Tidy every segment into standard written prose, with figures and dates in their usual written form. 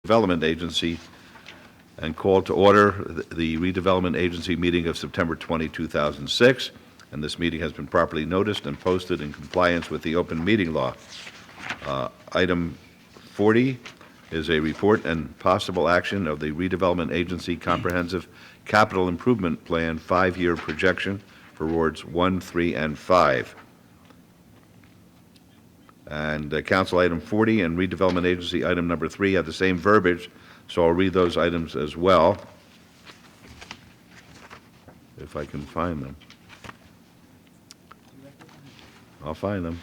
Redevelopment Agency and call to order the Redevelopment Agency meeting of September 20, 2006. And this meeting has been properly noticed and posted in compliance with the open meeting law. Item 40 is a report and possible action of the Redevelopment Agency Comprehensive Capital Improvement Plan 5-year projection for wards 1, 3, and 5. And Council Item 40 and Redevelopment Agency Item number 3 have the same verbiage, so I'll read those items as well, if I can find them. I'll find them.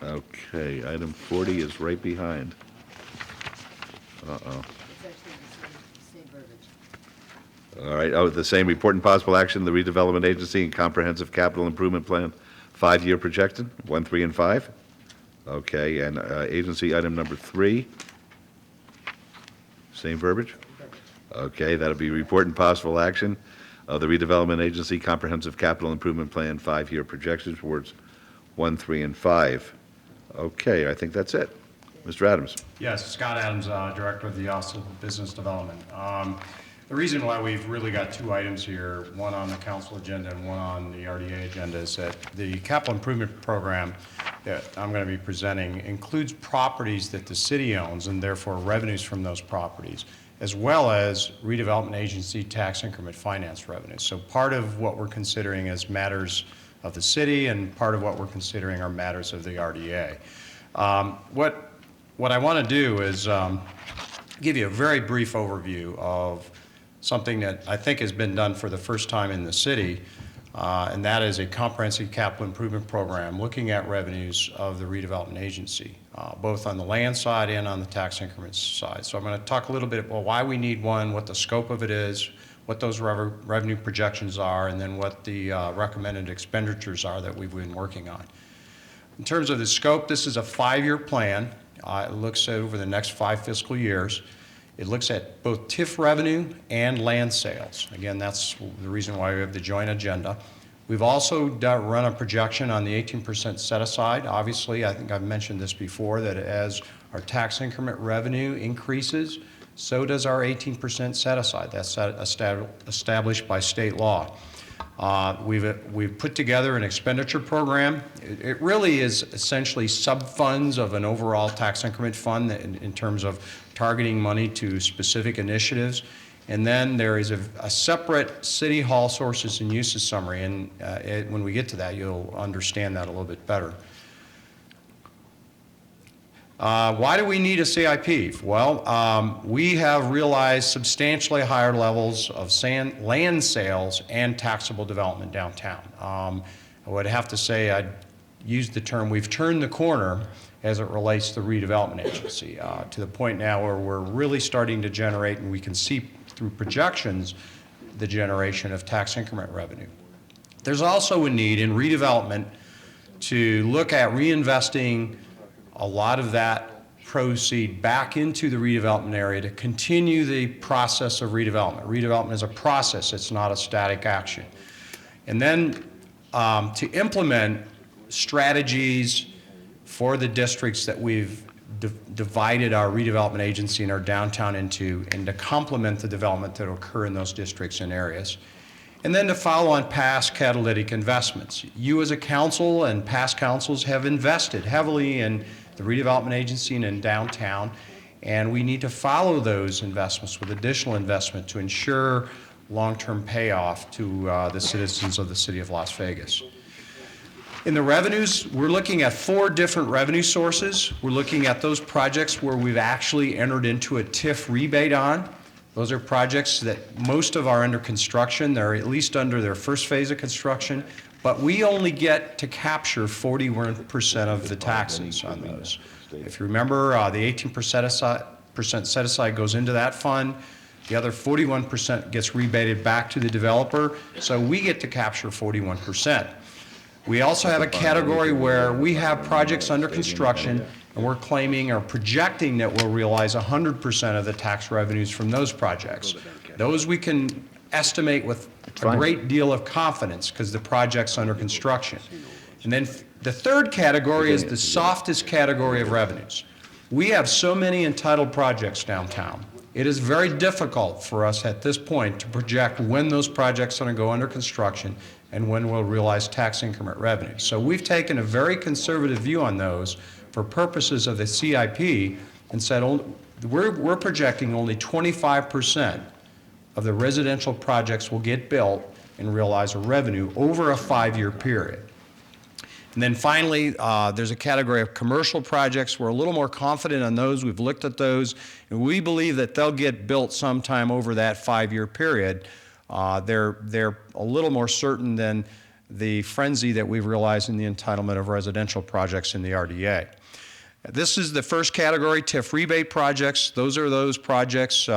Okay, item 40 is right behind. Uh-oh. All right, the same report and possible action, the Redevelopment Agency and Comprehensive Capital Improvement Plan, 5-year projection, 1, 3, and 5. Okay, and agency item number 3, same verbiage? Okay, that'll be report and possible action of the Redevelopment Agency Comprehensive Capital Improvement Plan 5-year projections towards 1, 3, and 5. Okay, I think that's it. Mr. Adams. Yes, Scott Adams, Director of the Office of Business Development. The reason why we've really got 2 items here, one on the council agenda and one on the RDA agenda, is that the capital improvement program that I'm going to be presenting includes properties that the city owns and therefore revenues from those properties, as well as redevelopment agency tax increment finance revenues. So part of what we're considering is matters of the city, and part of what we're considering are matters of the RDA. What I want to do is give you a very brief overview of something that I think has been done for the first time in the city, and that is a comprehensive capital improvement program looking at revenues of the redevelopment agency, both on the land side and on the tax increments side. So I'm going to talk a little bit about why we need one, what the scope of it is, what those revenue projections are, and then what the recommended expenditures are that we've been working on. In terms of the scope, this is a 5-year plan. It looks at over the next 5 fiscal years. It looks at both TIF revenue and land sales. Again, that's the reason why we have the joint agenda. We've also run a projection on the 18% set aside. Obviously, I think I've mentioned this before, that as our tax increment revenue increases, so does our 18% set aside. That's established by state law. We've put together an expenditure program. It really is essentially sub-funds of an overall tax increment fund in terms of targeting money to specific initiatives. And then there is a separate City Hall sources and uses summary, and when we get to that, you'll understand that a little bit better. Why do we need a CIP? Well, we have realized substantially higher levels of land sales and taxable development downtown. I would have to say I'd use the term we've turned the corner as it relates to the redevelopment agency, to the point now where we're really starting to generate, and we can see through projections, the generation of tax increment revenue. There's also a need in redevelopment to look at reinvesting a lot of that proceed back into the redevelopment area to continue the process of redevelopment. Redevelopment is a process, it's not a static action. And then to implement strategies for the districts that we've divided our redevelopment agency and our downtown into, and to complement the development that will occur in those districts and areas. And then to follow on past catalytic investments. You as a council and past councils have invested heavily in the redevelopment agency and in downtown, and we need to follow those investments with additional investment to ensure long-term payoff to the citizens of the city of Las Vegas. In the revenues, we're looking at 4 different revenue sources. We're looking at those projects where we've actually entered into a TIF rebate on. Those are projects that most of are under construction. They're at least under their first phase of construction, but we only get to capture 41% of the taxes on those. If you remember, the 18% set aside goes into that fund. The other 41% gets rebated back to the developer, so we get to capture 41%. We also have a category where we have projects under construction, and we're claiming or projecting that we'll realize 100% of the tax revenues from those projects. Those we can estimate with a great deal of confidence because the project's under construction. And then the third category is the softest category of revenues. We have so many entitled projects downtown. It is very difficult for us at this point to project when those projects are going to go under construction and when we'll realize tax increment revenue. So we've taken a very conservative view on those for purposes of the CIP and said we're projecting only 25% of the residential projects will get built and realize a revenue over a 5-year period. And then finally, there's a category of commercial projects. We're a little more confident on those. We've looked at those, and we believe that they'll get built sometime over that 5-year period. They're a little more certain than the frenzy that we've realized in the entitlement of residential projects in the RDA. This is the first category, TIF rebate projects. Those are those projects,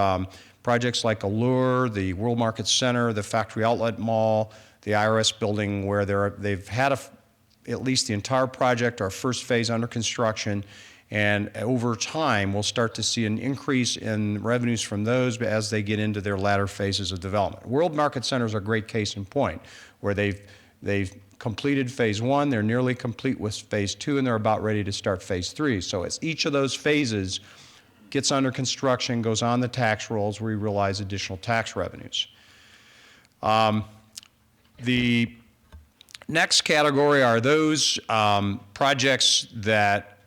projects like Allure, the World Market Center, the Factory Outlet Mall, the IRS building, where they've had at least the entire project, our first phase under construction, and over time we'll start to see an increase in revenues from those as they get into their latter phases of development. World Market Centers are a great case in point, where they've completed phase 1, they're nearly complete with phase 2, and they're about ready to start phase 3. So as each of those phases gets under construction, goes on the tax rolls, we realize additional tax revenues. The next category are those projects that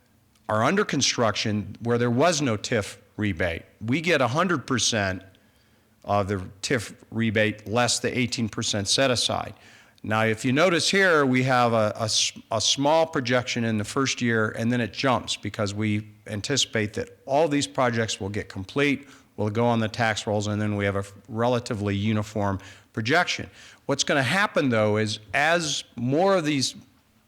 are under construction where there was no TIF rebate. We get 100% of the TIF rebate less the 18% set aside. Now, if you notice here, we have a small projection in the first year, and then it jumps because we anticipate that all these projects will get complete, will go on the tax rolls, and then we have a relatively uniform projection. What's going to happen, though, is as more of these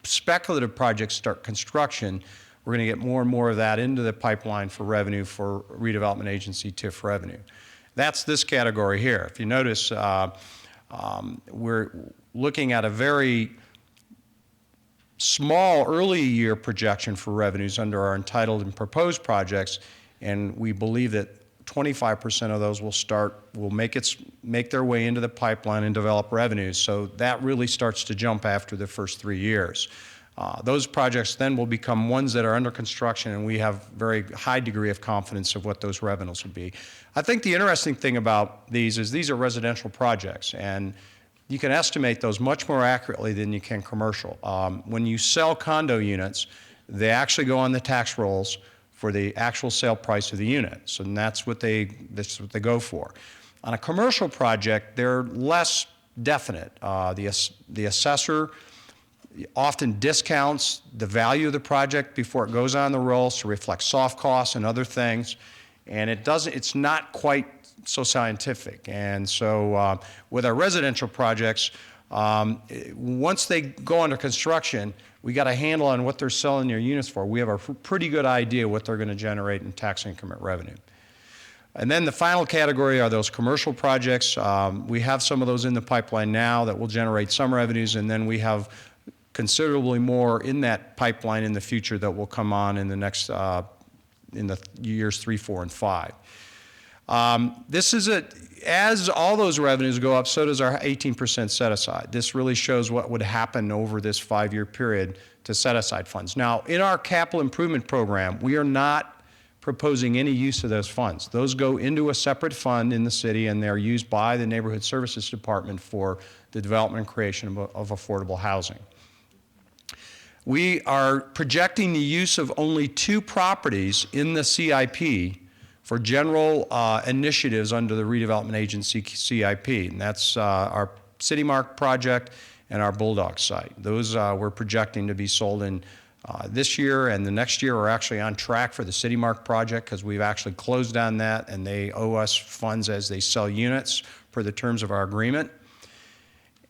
speculative projects start construction, we're going to get more and more of that into the pipeline for revenue for redevelopment agency TIF revenue. That's this category here. If you notice, we're looking at a very small early year projection for revenues under our entitled and proposed projects, and we believe that 25% of those will make their way into the pipeline and develop revenues. So that really starts to jump after the first 3 years. Those projects then will become ones that are under construction, and we have very high degree of confidence of what those revenues will be. I think the interesting thing about these is these are residential projects, and you can estimate those much more accurately than you can commercial. When you sell condo units, they actually go on the tax rolls for the actual sale price of the unit. So that's what they go for. On a commercial project, they're less definite. The assessor often discounts the value of the project before it goes on the rolls to reflect soft costs and other things, and it's not quite so scientific. And so with our residential projects, once they go under construction, we got a handle on what they're selling their units for. We have a pretty good idea what they're going to generate in tax increment revenue. And then the final category are those commercial projects. We have some of those in the pipeline now that will generate some revenues, and then we have considerably more in that pipeline in the future that will come on in the next in the years 3, 4, and 5. As all those revenues go up, so does our 18% set aside. This really shows what would happen over this 5-year period to set aside funds. Now, in our capital improvement program, we are not proposing any use of those funds. Those go into a separate fund in the city, and they're used by the Neighborhood Services Department for the development and creation of affordable housing. We are projecting the use of only 2 properties in the CIP for general initiatives under the Redevelopment Agency CIP, and that's our City Mark project and our Bulldog site. Those we're projecting to be sold in this year, and the next year we're actually on track for the City Mark project because we've actually closed on that, and they owe us funds as they sell units per the terms of our agreement.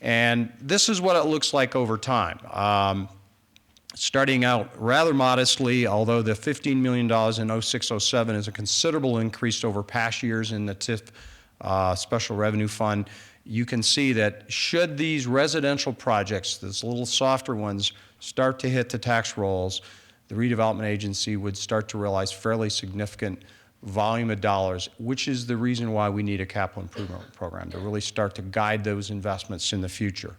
And this is what it looks like over time. Starting out rather modestly, although the $15 million in 06-07 is a considerable increase over past years in the TIF Special Revenue Fund, you can see that should these residential projects, those little softer ones, start to hit the tax rolls, the redevelopment agency would start to realize fairly significant volume of dollars, which is the reason why we need a capital improvement program to really start to guide those investments in the future.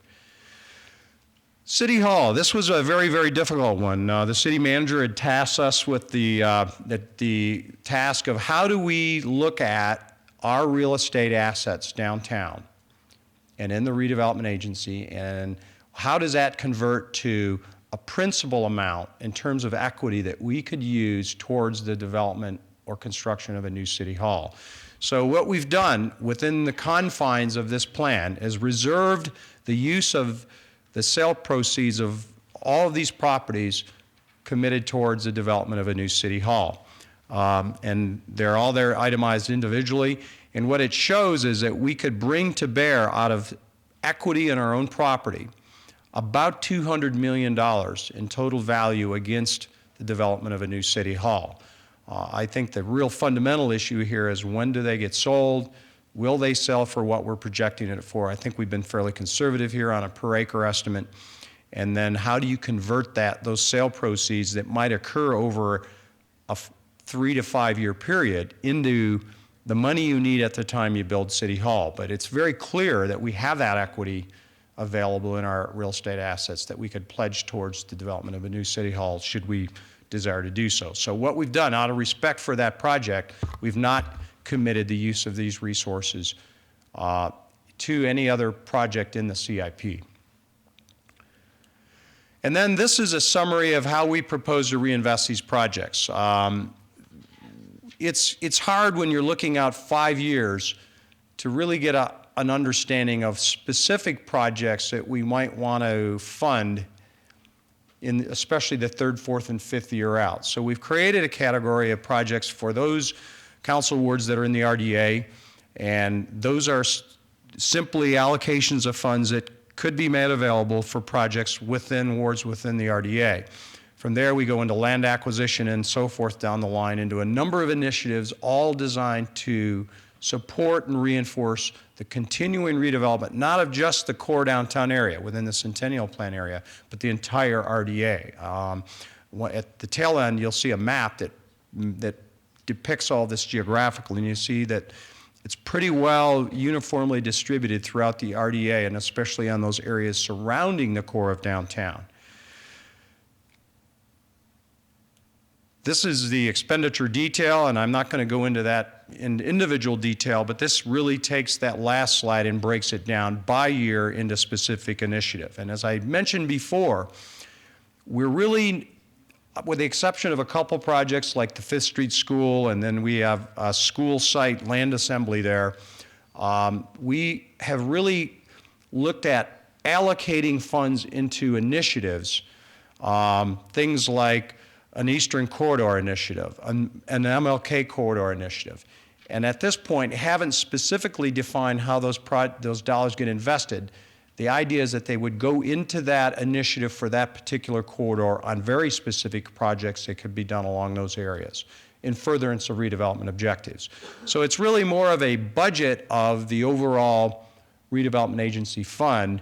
City Hall, this was a very, very difficult one. The city manager had tasked us with the task of how do we look at our real estate assets downtown and in the redevelopment agency, and how does that convert to a principal amount in terms of equity that we could use towards the development or construction of a new city hall. So what we've done within the confines of this plan is reserved the use of the sale proceeds of all of these properties committed towards the development of a new city hall. And they're all there itemized individually. And what it shows is that we could bring to bear out of equity in our own property about $200 million in total value against the development of a new city hall. I think the real fundamental issue here is when do they get sold? Will they sell for what we're projecting it for? I think we've been fairly conservative here on a per acre estimate. And then how do you convert those sale proceeds that might occur over a 3 to 5 year period into the money you need at the time you build City Hall? But it's very clear that we have that equity available in our real estate assets that we could pledge towards the development of a new City Hall should we desire to do so. So what we've done, out of respect for that project, we've not committed the use of these resources to any other project in the CIP. And then this is a summary of how we propose to reinvest these projects. It's hard when you're looking out 5 years to really get an understanding of specific projects that we might want to fund in especially the 3rd, 4th, and 5th year out. So we've created a category of projects for those council wards that are in the RDA, and those are simply allocations of funds that could be made available for projects within wards within the RDA. From there, we go into land acquisition and so forth down the line into a number of initiatives, all designed to support and reinforce the continuing redevelopment, not of just the core downtown area within the Centennial Plan area, but the entire RDA. At the tail end, you'll see a map that depicts all this geographically, and you see that it's pretty well uniformly distributed throughout the RDA, and especially on those areas surrounding the core of downtown. This is the expenditure detail, and I'm not going to go into that in individual detail, but this really takes that last slide and breaks it down by year into specific initiative. And as I mentioned before, we're really, with the exception of a couple projects like the 5th Street School, and then we have a school site land assembly there, we have really looked at allocating funds into initiatives, things like an Eastern Corridor initiative, an MLK Corridor initiative. And at this point, haven't specifically defined how those dollars get invested. The idea is that they would go into that initiative for that particular corridor on very specific projects that could be done along those areas in furtherance of redevelopment objectives. So it's really more of a budget of the overall redevelopment agency fund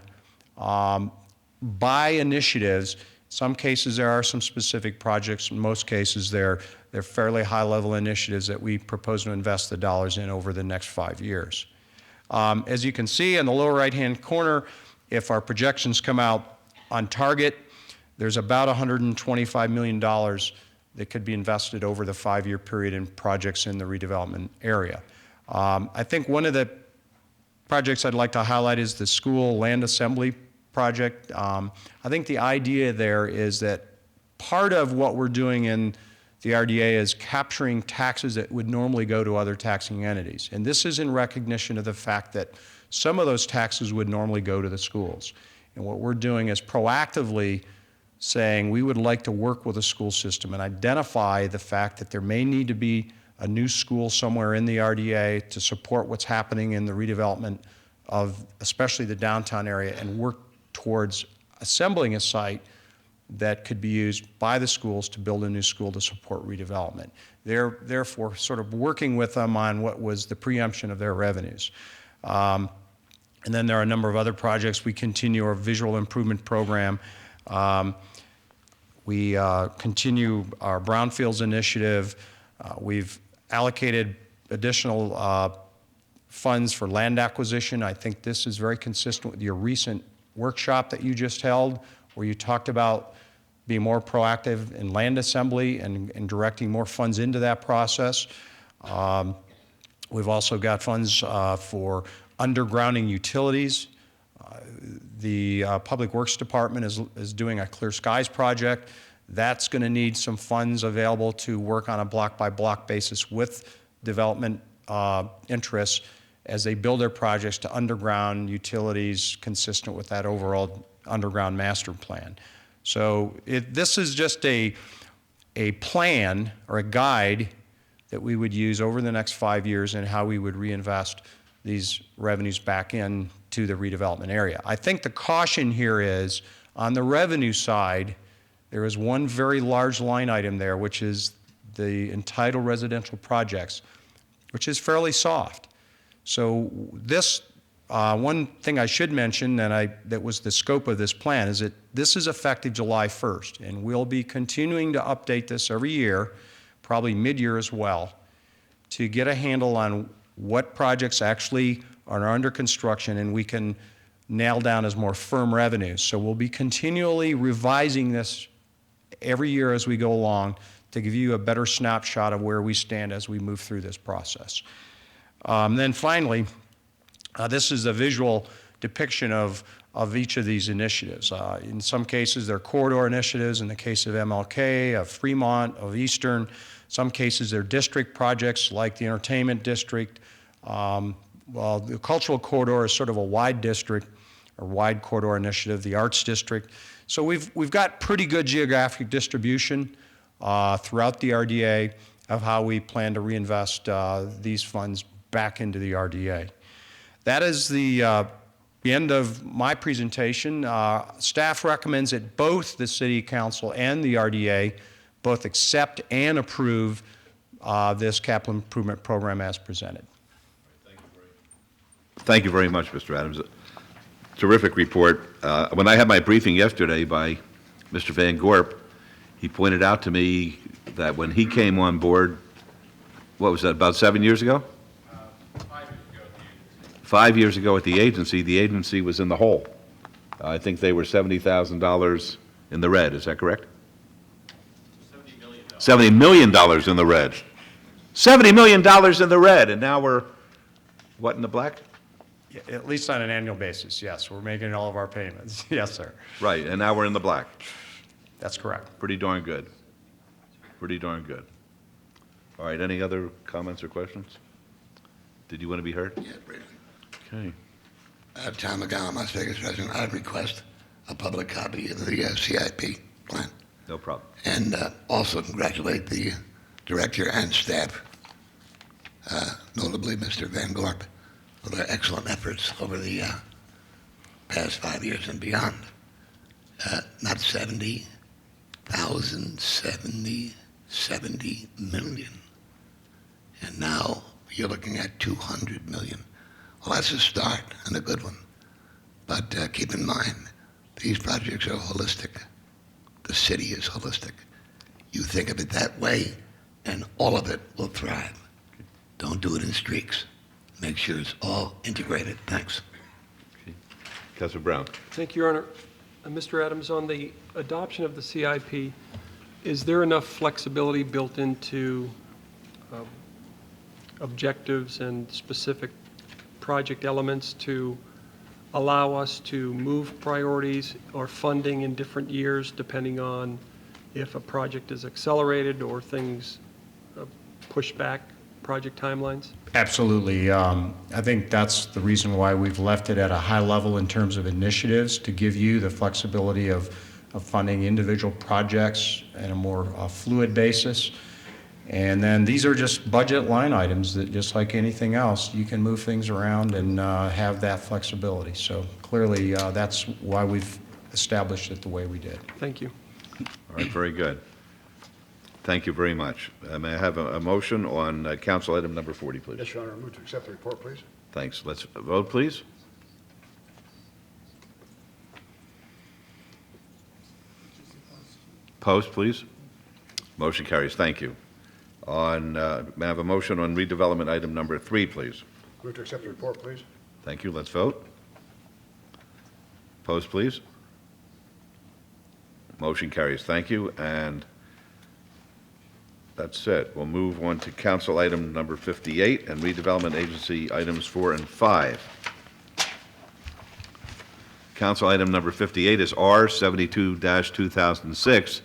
by initiatives. Some cases there are some specific projects. In most cases they're fairly high-level initiatives that we propose to invest the dollars in over the next 5 years. As you can see in the lower right-hand corner, if our projections come out on target, there's about $125 million that could be invested over the 5-year period in projects in the redevelopment area. I think one of the projects I'd like to highlight is the school land assembly project. I think the idea there is that part of what we're doing in the RDA is capturing taxes that would normally go to other taxing entities. And this is in recognition of the fact that some of those taxes would normally go to the schools. And what we're doing is proactively saying we would like to work with the school system and identify the fact that there may need to be a new school somewhere in the RDA to support what's happening in the redevelopment of especially the downtown area, and work towards assembling a site that could be used by the schools to build a new school to support redevelopment. They're therefore sort of working with them on what was the preemption of their revenues. And then there are a number of other projects. We continue our visual improvement program. We continue our brownfields initiative. We've allocated additional funds for land acquisition. I think this is very consistent with your recent workshop that you just held, where you talked about being more proactive in land assembly and directing more funds into that process. We've also got funds for undergrounding utilities. The Public Works Department is doing a Clear Skies project. That's going to need some funds available to work on a block-by-block basis with development interests as they build their projects to underground utilities consistent with that overall underground master plan. So this is just a plan or a guide that we would use over the next 5 years in how we would reinvest these revenues back into the redevelopment area. I think the caution here is on the revenue side, there is one very large line item there, which is the entitled residential projects, which is fairly soft. So this, one thing I should mention, that was the scope of this plan, is that this is effective July 1st, and we'll be continuing to update this every year, probably mid-year as well, to get a handle on what projects actually are under construction and we can nail down as more firm revenues. So we'll be continually revising this every year as we go along to give you a better snapshot of where we stand as we move through this process. Then finally, this is a visual depiction of each of these initiatives. In some cases, they're corridor initiatives. In the case of MLK, of Fremont, of Eastern. Some cases, they're district projects like the entertainment district. Well, the cultural corridor is sort of a wide district or wide corridor initiative, the arts district. So we've got pretty good geographic distribution throughout the RDA of how we plan to reinvest these funds back into the RDA. That is the end of my presentation. Staff recommends that both the City Council and the RDA both accept and approve this capital improvement program as presented. Thank you very much, Mr. Adams. Terrific report. When I had my briefing yesterday by Mr. Van Gorp, he pointed out to me that when he came on board, what was that, about 7 years ago? 5 years ago at the agency was in the hole. I think they were $70,000 in the red. Is that correct? $70 million in the red. $70 million in the red, and now we're, what, in the black? Yeah, at least on an annual basis, yes. We're making all of our payments. Yes, sir. Right, and now we're in the black. That's correct. Pretty darn good. Pretty darn good. All right, any other comments or questions? Did you want to be heard? Yeah, briefly. Okay. Tom McGowan, Las Vegas resident. I'd request a public copy of the CIP plan. No problem. And also congratulate the director and staff, notably Mr. Van Gorp, for their excellent efforts over the past 5 years and beyond. Not 70,000, 70 million. And now you're looking at 200 million. Well, that's a start and a good one. But keep in mind, these projects are holistic. The city is holistic. You think of it that way, and all of it will thrive. Don't do it in streaks. Make sure it's all integrated. Thanks. Okay. Councilor Brown. Thank you, Your Honor. Mr. Adams, on the adoption of the CIP, is there enough flexibility built into objectives and specific project elements to allow us to move priorities or funding in different years depending on if a project is accelerated or things push back project timelines? Absolutely. I think that's the reason why we've left it at a high level in terms of initiatives, to give you the flexibility of funding individual projects in a more fluid basis. And then these are just budget line items that, just like anything else, you can move things around and have that flexibility. So clearly, that's why we've established it the way we did. Thank you. All right, very good. Thank you very much. May I have a motion on council item number 40, please? Yes, Your Honor. I move to accept the report, please. Thanks. Let's vote, please. Post, please. Motion carries. Thank you. On, may I have a motion on redevelopment item number 3, please? Move to accept the report, please. Thank you. Let's vote. Post, please. Motion carries. Thank you, and that's it. We'll move on to council item number 58 and redevelopment agency items 4 and 5. Council item number 58 is R 72-2006,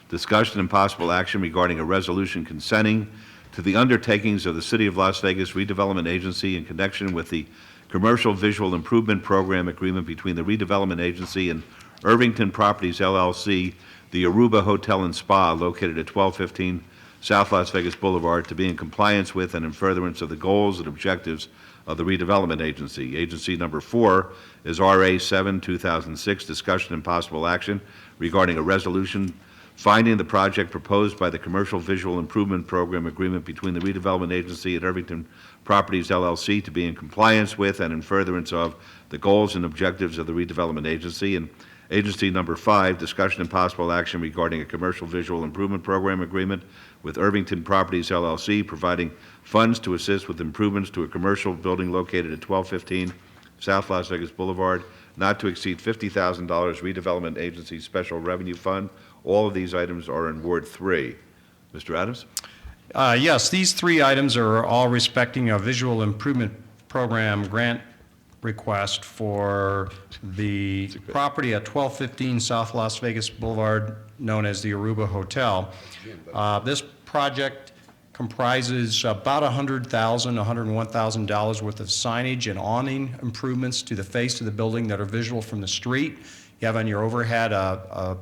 discussion and possible action regarding a resolution consenting to the undertakings of the City of Las Vegas Redevelopment Agency in connection with the Commercial Visual Improvement Program agreement between the Redevelopment Agency and Irvington Properties LLC, the Aruba Hotel and Spa located at 1215 South Las Vegas Boulevard, to be in compliance with and in furtherance of the goals and objectives of the Redevelopment Agency. Agency number 4 is RA 7-2006, discussion and possible action regarding a resolution finding the project proposed by the Commercial Visual Improvement Program agreement between the Redevelopment Agency and Irvington Properties LLC to be in compliance with and in furtherance of the goals and objectives of the Redevelopment Agency. And Agency number 5, discussion and possible action regarding a Commercial Visual Improvement Program agreement with Irvington Properties LLC, providing funds to assist with improvements to a commercial building located at 1215 South Las Vegas Boulevard, not to exceed $50,000, Redevelopment Agency Special Revenue Fund. All of these items are in Ward 3. Mr. Adams? Yes, these three items are all respecting a visual improvement program grant request for the property at 1215 South Las Vegas Boulevard, known as the Aruba Hotel. This project comprises about $101,000 worth of signage and awning improvements to the face of the building that are visual from the street. You have on your overhead a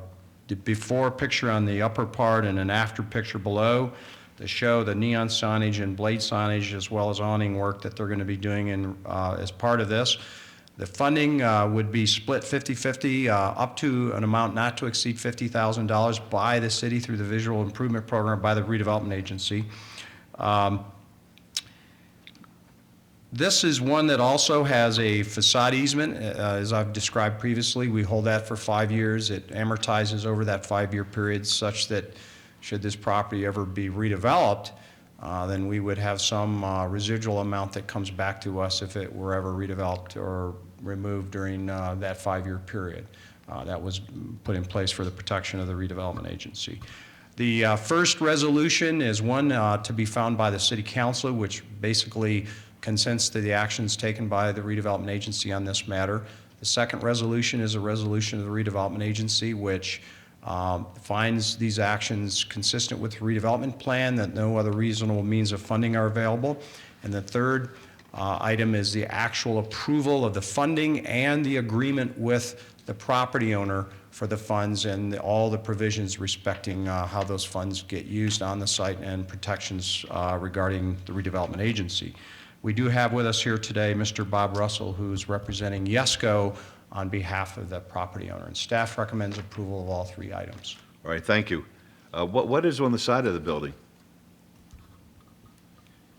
before picture on the upper part and an after picture below to show the neon signage and blade signage, as well as awning work that they're going to be doing as part of this. The funding would be split 50-50 up to an amount not to exceed $50,000 by the city through the Visual Improvement Program by the Redevelopment Agency. This is one that also has a facade easement, as I've described previously. We hold that for 5 years. It amortizes over that 5-year period, such that should this property ever be redeveloped, then we would have some residual amount that comes back to us if it were ever redeveloped or removed during that 5-year period. That was put in place for the protection of the Redevelopment Agency. The first resolution is one to be found by the City Council, which basically consents to the actions taken by the Redevelopment Agency on this matter. The second resolution is a resolution of the Redevelopment Agency, which finds these actions consistent with the redevelopment plan, that no other reasonable means of funding are available. And the third item is the actual approval of the funding and the agreement with the property owner for the funds and all the provisions respecting how those funds get used on the site and protections regarding the Redevelopment Agency. We do have with us here today Mr. Bob Russell, who's representing YESCO on behalf of the property owner, and staff recommends approval of all three items. All right, thank you. What is on the side of the building?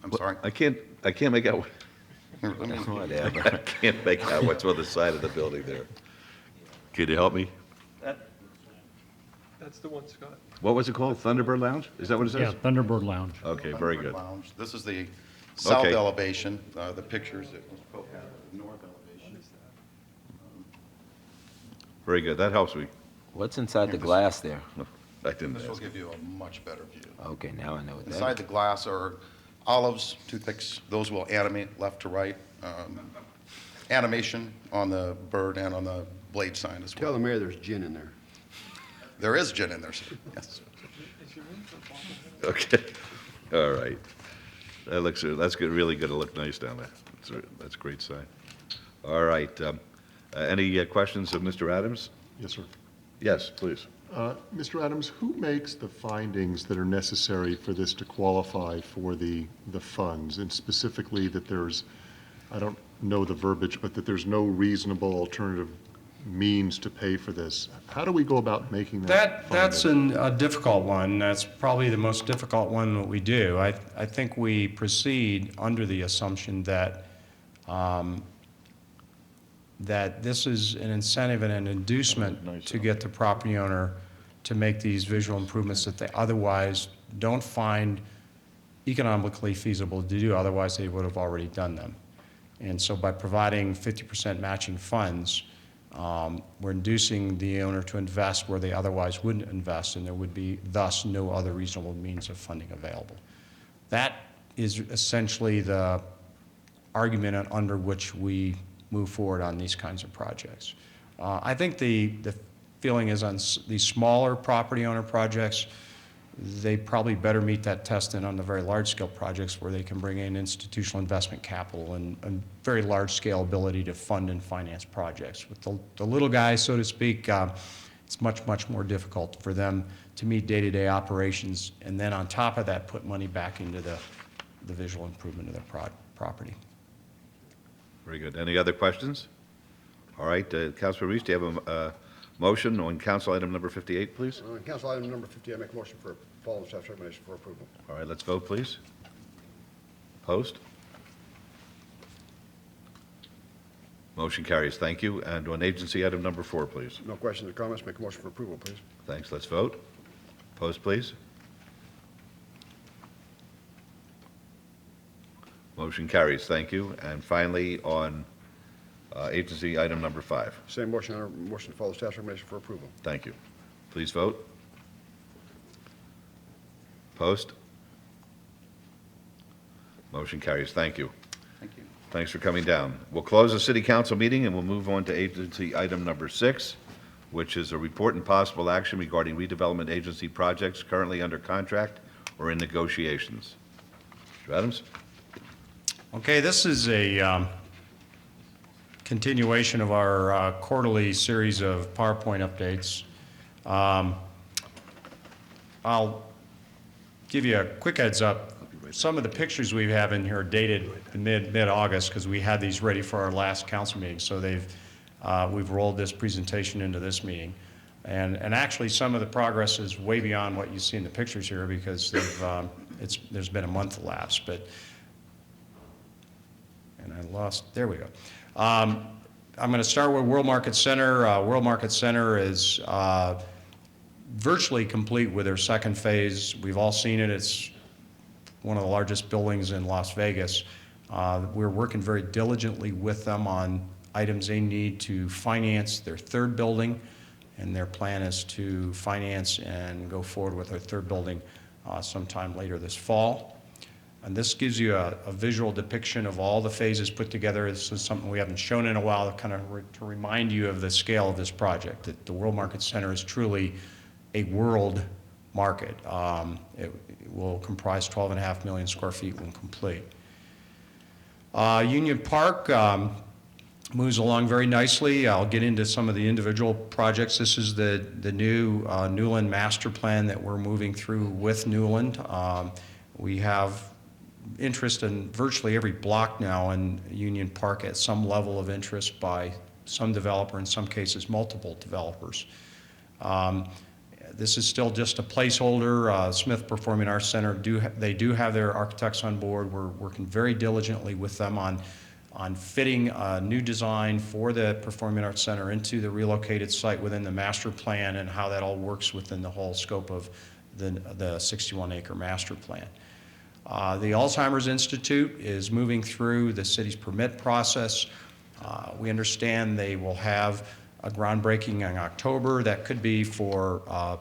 I'm sorry? I can't make out. Let me- I can't make out what's on the side of the building there. Can you help me? That's the one, Scott. What was it called? Thunderbird Lounge? Is that what it Yeah, says? Thunderbird Lounge. Okay, very good. Lounge. This is the south Okay. elevation, the pictures that was put at the north elevation. Very good. That helps me. What's inside the glass there? I didn't This will ask. give you a much better view. Okay, now I know what that Inside is. the glass are olives, toothpicks. Those will animate left to right. Animation on the bird and on the blade sign as Tell well. the mayor there's gin in there. There is gin in there, sir. Yes. Okay, all right. That's good, really gonna look nice down there. That's a great sign. All right, any questions of Mr. Adams? Yes, sir. Yes, please. Mr. Adams, who makes the findings that are necessary for this to qualify for the funds? And specifically that there's, I don't know the verbiage, but that there's no reasonable alternative means to pay for this. How do we go about making that That's finding? a difficult one. That's probably the most difficult one that we do. I think we proceed under the assumption that that this is an incentive and an inducement to get the property owner to make these visual improvements that they otherwise don't find economically feasible to do, otherwise they would have already done them. And so by providing 50% matching funds, We're inducing the owner to invest where they otherwise wouldn't invest, and there would be thus no other reasonable means of funding available. That is essentially the argument under which we move forward on these kinds of projects. I think the feeling is on these smaller property owner projects, they probably better meet that test than on the very large-scale projects where they can bring in institutional investment capital and very large-scale ability to fund and finance projects. With the little guys, so to speak, it's much, much more difficult for them to meet day-to-day operations, and then on top of that, put money back into the visual improvement of their property. Very good. Any other questions? All right, Councilor Reese, do you have a motion on council item number 58, please? On council item number 50, I make a motion for following staff's recommendation for approval. All right, let's vote, please. Opposed? Motion carries. Thank you. And on agency item number 4, please. No questions or comments, make a motion for approval, please. Thanks. Let's vote. Opposed, please. Motion carries. Thank you. And finally, on agency item number 5. Same motion, motion to follow staff's recommendation for approval. Thank you. Please vote. Opposed? Motion carries. Thank you. Thank you. Thanks for coming down. We'll close the city council meeting and we'll move on to agency item number 6, which is a report and possible action regarding redevelopment agency projects currently under contract or in negotiations. Mr. Adams? Okay, this is a continuation of our quarterly series of PowerPoint updates. I'll give you a quick heads up. Some of the pictures we have in here are dated mid-August because we had these ready for our last council meeting. So we've rolled this presentation into this meeting. And actually some of the progress is way beyond what you see in the pictures here because there's been a month elapsed. And I lost, there we go. I'm going to start with World Market Center. World Market Center is virtually complete with their second phase. We've all seen it. It's one of the largest buildings in Las Vegas. We're working very diligently with them on items they need to finance their third building, and their plan is to finance and go forward with their third building sometime later this fall. And this gives you a visual depiction of all the phases put together. This is something we haven't shown in a while, kind of to remind you of the scale of this project, that the World Market Center is truly a world market. It will comprise 12.5 million square feet when complete. Union Park moves along very nicely. I'll get into some of the individual projects. This is the new Newland master plan that we're moving through with Newland. We have interest in virtually every block now in Union Park at some level of interest by some developer, in some cases multiple developers. This is still just a placeholder. Smith Performing Arts Center, they do have their architects on board. We're working very diligently with them on fitting a new design for the Performing Arts Center into the relocated site within the master plan and how that all works within the whole scope of the 61-acre master plan. The Alzheimer's Institute is moving through the city's permit process. We understand they will have a groundbreaking in October. That could be for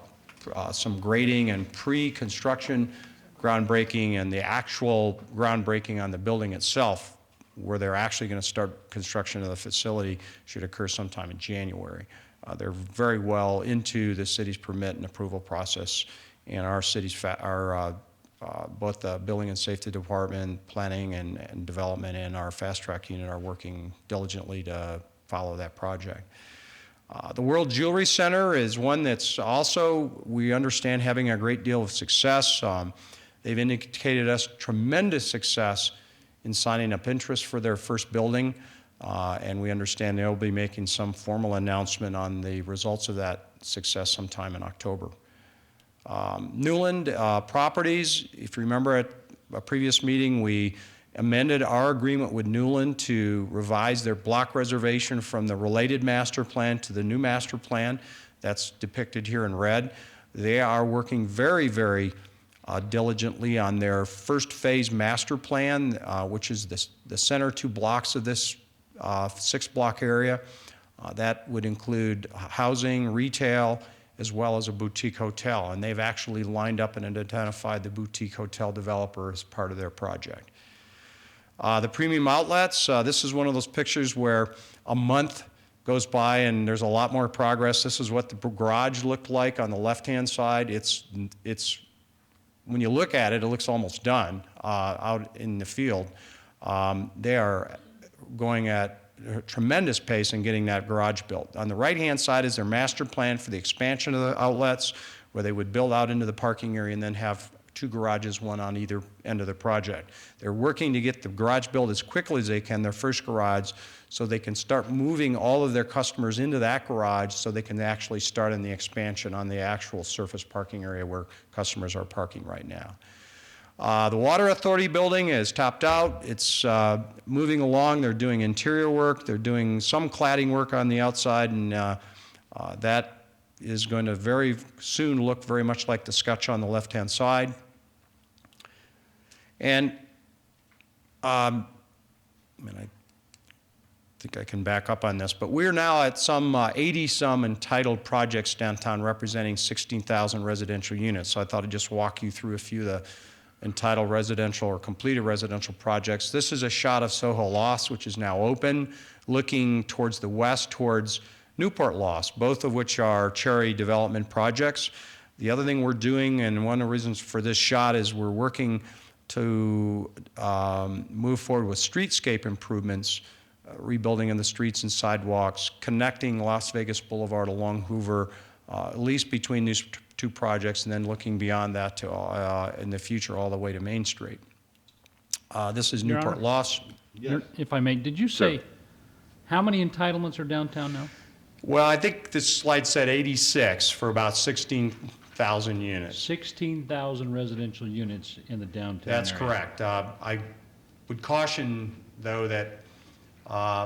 some grading and pre-construction groundbreaking, and the actual groundbreaking on the building itself, where they're actually going to start construction of the facility, should occur sometime in January. They're very well into the city's permit and approval process, and our city's both the Building and Safety Department, Planning and Development, and our Fast Track Unit are working diligently to follow that project. The World Jewelry Center is one that's also, we understand, having a great deal of success. They've indicated us tremendous success in signing up interest for their first building, and we understand they'll be making some formal announcement on the results of that success sometime in October. Newland Properties, if you remember at a previous meeting, we amended our agreement with Newland to revise their block reservation from the related master plan to the new master plan. That's depicted here in red. They are working very, very diligently on their first phase master plan, which is the center 2 blocks of this 6-block area. That would include housing, retail, as well as a boutique hotel. And they've actually lined up and identified the boutique hotel developer as part of their project. The premium outlets, this is one of those pictures where a month goes by and there's a lot more progress. This is what the garage looked like on the left-hand side. It's when you look at it, it looks almost done out in the field. They are going at a tremendous pace in getting that garage built. On the right-hand side is their master plan for the expansion of the outlets, where they would build out into the parking area and then have 2 garages, one on either end of the project. They're working to get the garage built as quickly as they can, their first garage, so they can start moving all of their customers into that garage so they can actually start in the expansion on the actual surface parking area where customers are parking right now. The Water Authority building is topped out. It's moving along. They're doing interior work. They're doing some cladding work on the outside, and that is going to very soon look very much like the sketch on the left-hand side. And I think I can back up on this, but we're now at some 80-some entitled projects downtown representing 16,000 residential units. So I thought I'd just walk you through a few of the entitled residential or completed residential projects. This is a shot of Soho Loss, which is now open, looking towards the west, towards Newport Loss, both of which are Cherry development projects. The other thing we're doing, and one of the reasons for this shot, is we're working to move forward with streetscape improvements, rebuilding in the streets and sidewalks, connecting Las Vegas Boulevard along Hoover, at least between these 2 projects, and then looking beyond that to, in the future, all the way to Main Street. This is Your Newport Honor? Loss. If I may, did you say how many entitlements are downtown now? Well, I think this slide said 86 for about 16,000 units. 16,000 residential units in the downtown That's area. correct. I would caution, though, that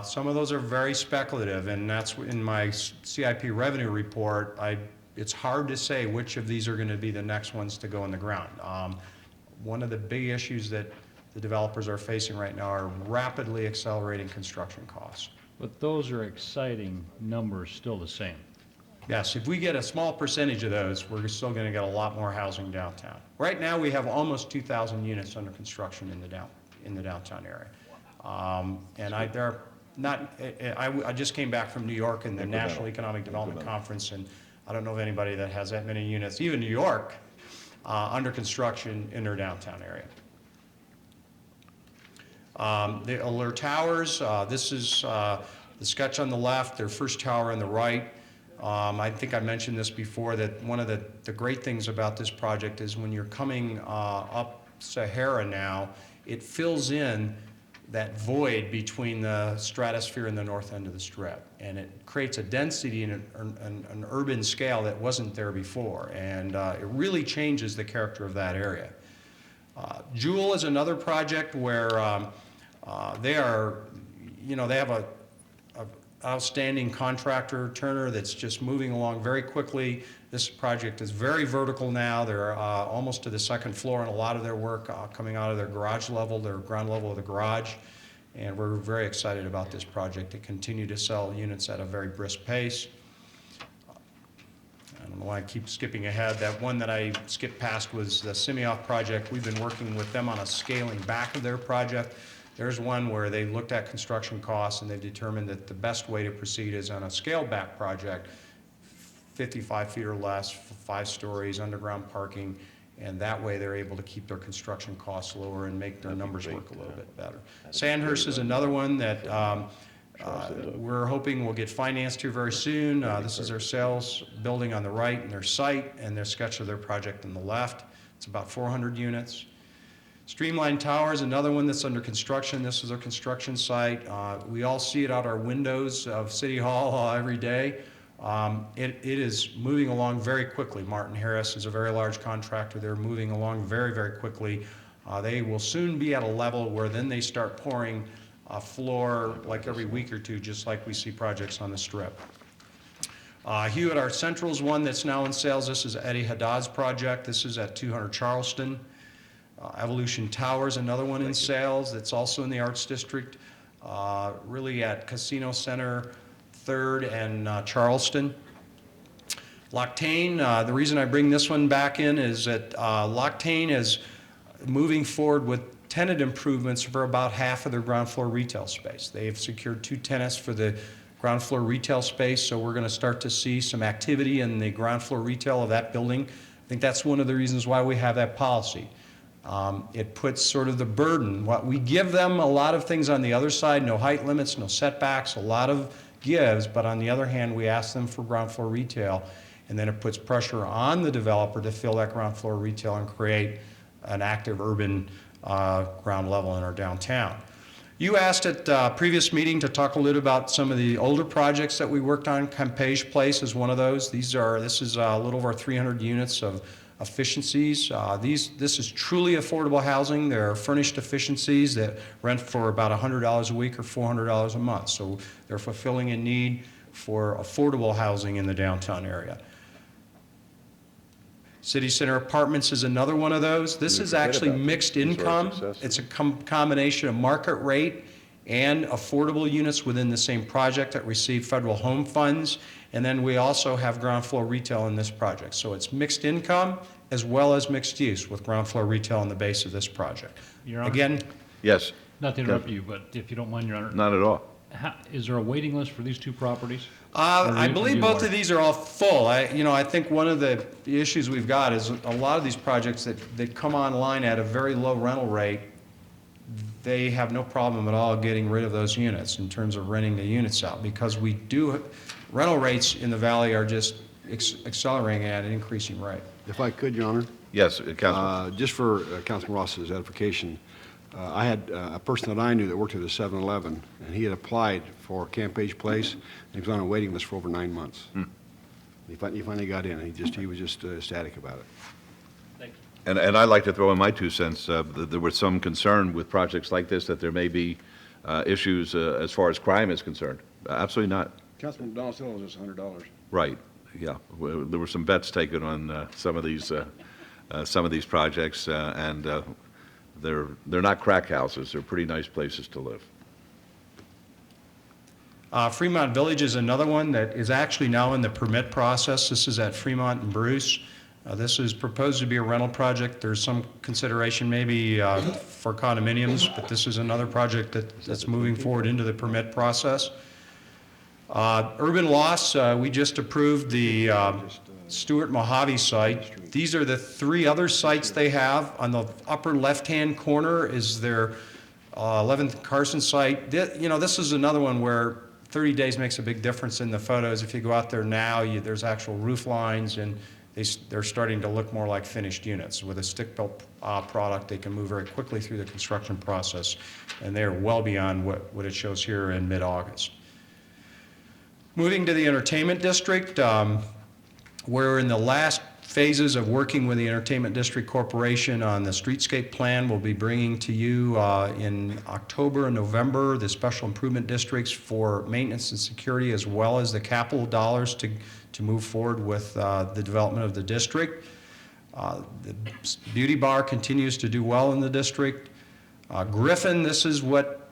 some of those are very speculative, and that's in my CIP revenue report. It's hard to say which of these are going to be the next ones to go in the ground. One of the big issues that the developers are facing right now are rapidly accelerating construction costs. But those are exciting numbers, still the same. Yes, if we get a small percentage of those, we're still going to get a lot more housing downtown. Right now, we have almost 2,000 units under construction in the downtown area. And I just came back from New York and the National Economic Development Conference, and I don't know of anybody that has that many units, even New York, under construction in their downtown area. The Allure Towers, this is the sketch on the left, their first tower on the right. I think I mentioned this before, that one of the great things about this project is when you're coming up Sahara now, it fills in that void between the stratosphere and the north end of the Strip. And it creates a density and an urban scale that wasn't there before. And it really changes the character of that area. Jewel is another project where they have a outstanding contractor, Turner, that's just moving along very quickly. This project is very vertical now. They're almost to the second floor in a lot of their work, coming out of their garage level, their ground level of the garage. And we're very excited about this project to continue to sell units at a very brisk pace. I don't know why I keep skipping ahead. That one that I skipped past was the Simioff project. We've been working with them on a scaling back of their project. There's one where they looked at construction costs and they determined that the best way to proceed is on a scaled back project, 55 feet or less, 5 stories, underground parking, and that way they're able to keep their construction costs lower and make their numbers work a little bit better. Sandhurst is another one that we're hoping will get financed here very soon. This is their sales building on the right and their site, and their sketch of their project on the left. It's about 400 units. Streamline Towers, another one that's under construction. This is our construction site. We all see it out our windows of City Hall every day. It is moving along very quickly. Martin Harris is a very large contractor. They're moving along very, very quickly. They will soon be at a level where then they start pouring a floor like every week or two, just like we see projects on the Strip. Hewitt Art Central is one that's now in sales. This is Eddie Haddad's project. This is at 200 Charleston. Evolution Towers, another one in sales that's also in the Arts District, really at Casino Center, 3rd and Charleston. Loctane, the reason I bring this one back in is that Loctane is moving forward with tenant improvements for about half of their ground floor retail space. They have secured 2 tenants for the ground floor retail space, so we're going to start to see some activity in the ground floor retail of that building. I think that's one of the reasons why we have that policy. It puts sort of the burden. What we give them a lot of things on the other side, no height limits, no setbacks, a lot of gives, but on the other hand, we ask them for ground floor retail, and then it puts pressure on the developer to fill that ground floor retail and create an active urban ground level in our downtown. You asked at previous meeting to talk a little about some of the older projects that we worked on. Campage Place is one of those. This is a little over 300 units of efficiencies. This is truly affordable housing. There are furnished efficiencies that rent for about $100 a week or $400 a month. So they're fulfilling a need for affordable housing in the downtown area. City Center Apartments is another one of those. This is actually mixed income. It's a combination of market rate and affordable units within the same project that receive federal home funds. And then we also have ground floor retail in this project. So it's mixed income as well as mixed use with ground floor retail on the base of this project. Your Honor? Again, Yes, Not to interrupt you, but if you don't mind, Your Honor, not at all. is there a waiting list for these 2 properties? I Or believe you both are- of these are all full. I think one of the issues we've got is a lot of these projects that come online at a very low rental rate, they have no problem at all getting rid of those units in terms of renting the units out, because rental rates in the valley are just accelerating at an increasing rate. If I could, Your Honor, Yes, Councilman. just for Councilman Ross's edification, I had a person that I knew that worked at a 7-Eleven, and he had applied for Campage Place, and he was on a waiting list for over 9 months. He finally got in, and he was just ecstatic about it. Thank you. And I'd like to throw in my 2 cents. There was some concern with projects like this that there may be issues as far as crime is concerned. Absolutely not. Councilman Donaldson was just $100. Right, yeah. There were some bets taken on some of these projects, and they're not crack houses. They're pretty nice places to live. Fremont Village is another one that is actually now in the permit process. This is at Fremont and Bruce. This is proposed to be a rental project. There's some consideration maybe for condominiums, but this is another project that's moving forward into the permit process. Urban Loss, we just approved the Stewart Mojave site. These are the 3 other sites they have. On the upper left-hand corner is their 11th Carson site. This is another one where 30 days makes a big difference in the photos. If you go out there now, there's actual roof lines, and they're starting to look more like finished units. With a stick-built product, they can move very quickly through the construction process, and they're well beyond what it shows here in mid-August. Moving to the entertainment district, we're in the last phases of working with the Entertainment District Corporation on the streetscape plan. We'll be bringing to you in October and November the special improvement districts for maintenance and security, as well as the capital dollars to move forward with the development of the district. The beauty bar continues to do well in the district. Griffin, this is what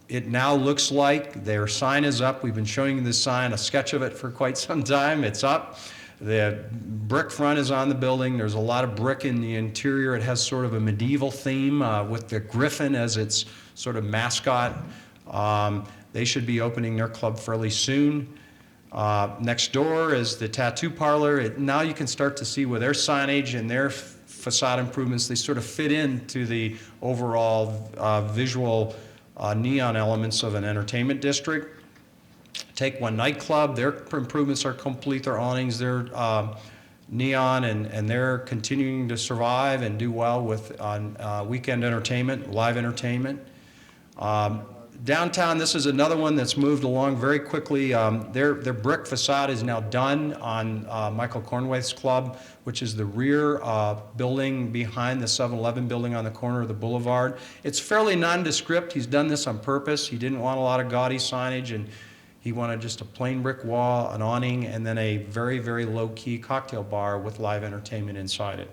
it now looks like. Their sign is up. We've been showing you this sign, a sketch of it for quite some time. It's up. The brick front is on the building. There's a lot of brick in the interior. It has sort of a medieval theme with the griffin as its sort of mascot. They should be opening their club fairly soon. Next door is the tattoo parlor. Now you can start to see with their signage and their facade improvements, they sort of fit into the overall visual neon elements of an entertainment district. Take One nightclub, their improvements are complete, their awnings, their neon, and they're continuing to survive and do well with weekend entertainment, live entertainment. Downtown, this is another one that's moved along very quickly. Their brick facade is now done on Michael Cornwaith's club, which is the rear building behind the 7-Eleven building on the corner of the boulevard. It's fairly nondescript. He's done this on purpose. He didn't want a lot of gaudy signage, and he wanted just a plain brick wall, an awning, and then a very, very low-key cocktail bar with live entertainment inside it.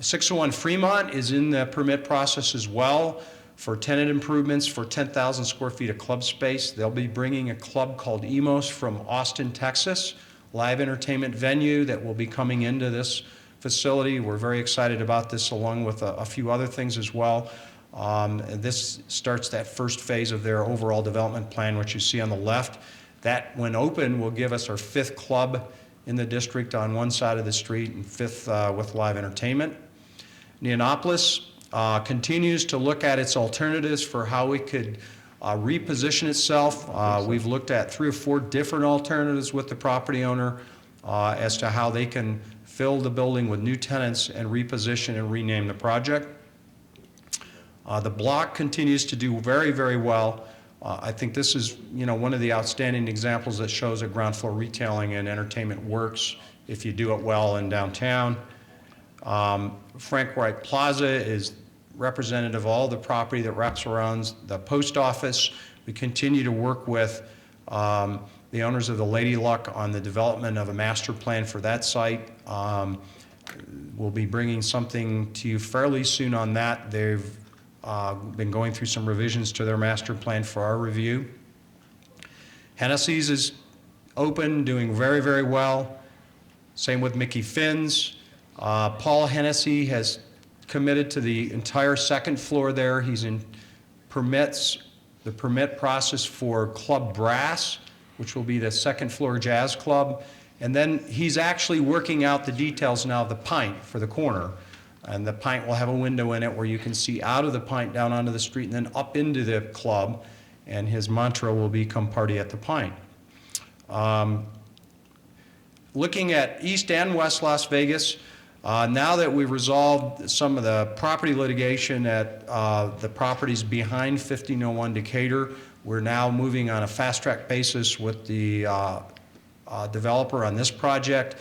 601 Fremont is in the permit process as well for tenant improvements for 10,000 square feet of club space. They'll be bringing a club called Emos from Austin, Texas, live entertainment venue that will be coming into this facility. We're very excited about this, along with a few other things as well. And this starts that first phase of their overall development plan, which you see on the left. That, when open, will give us our 5th club in the district on one side of the street and 5th with live entertainment. Neonopolis continues to look at its alternatives for how we could reposition itself. We've looked at 3 or 4 different alternatives with the property owner as to how they can fill the building with new tenants and reposition and rename the project. The block continues to do very, very well. I think this is, one of the outstanding examples that shows that ground floor retailing and entertainment works if you do it well in downtown. Frank Wright Plaza is representative of all the property that wraps around the post office. We continue to work with the owners of the Lady Luck on the development of a master plan for that site. We'll be bringing something to you fairly soon on that. They've been going through some revisions to their master plan for our review. Hennessy's is open, doing very, very well. Same with Mickey Finn's. Paul Hennessy has committed to the entire 2nd floor there. He's in the permit process for Club Brass, which will be the 2nd floor jazz club. And then he's actually working out the details now of the Pint for the corner. And the Pint will have a window in it where you can see out of the Pint down onto the street and then up into the club. And his mantra will be, "Come party at the Pint." Looking at East and West Las Vegas, now that we've resolved some of the property litigation at the properties behind 1501 Decatur, we're now moving on a fast-track basis with the developer on this project.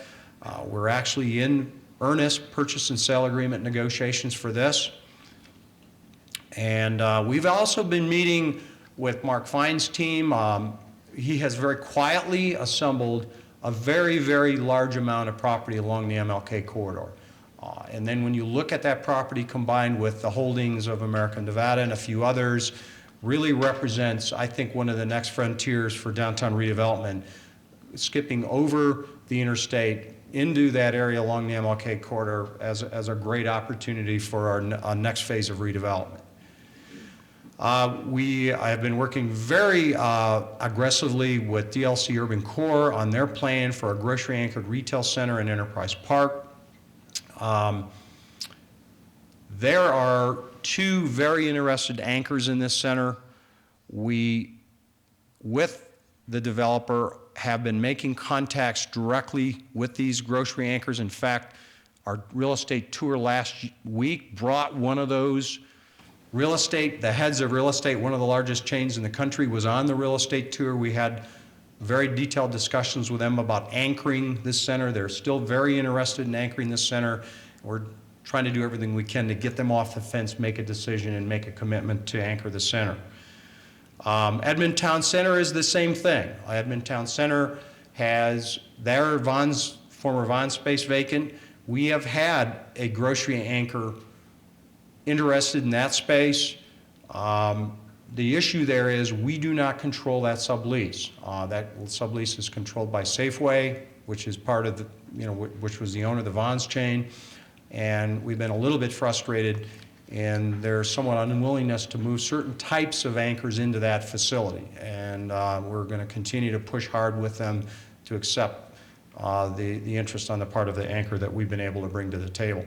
We're actually in earnest purchase and sale agreement negotiations for this. And we've also been meeting with Mark Fine's team. He has very quietly assembled a very, very large amount of property along the MLK corridor. And then when you look at that property combined with the holdings of American Nevada and a few others, really represents, I think, one of the next frontiers for downtown redevelopment, skipping over the interstate into that area along the MLK corridor as a great opportunity for our next phase of redevelopment. I have been working very aggressively with DLC Urban Core on their plan for a grocery-anchored retail center in Enterprise Park. There are 2 very interested anchors in this center. We, with the developer, have been making contacts directly with these grocery anchors. In fact, our real estate tour last week brought one of those the heads of real estate, one of the largest chains in the country, was on the real estate tour. We had very detailed discussions with them about anchoring this center. They're still very interested in anchoring this center. We're trying to do everything we can to get them off the fence, make a decision, and make a commitment to anchor the center. Edmond Town Center is the same thing. Edmond Town Center has their former Vons space vacant. We have had a grocery anchor interested in that space. The issue there is we do not control that sublease. That sublease is controlled by Safeway, which is part of the, which was the owner of the Vons chain. And we've been a little bit frustrated in their somewhat unwillingness to move certain types of anchors into that facility. And we're going to continue to push hard with them to accept the interest on the part of the anchor that we've been able to bring to the table.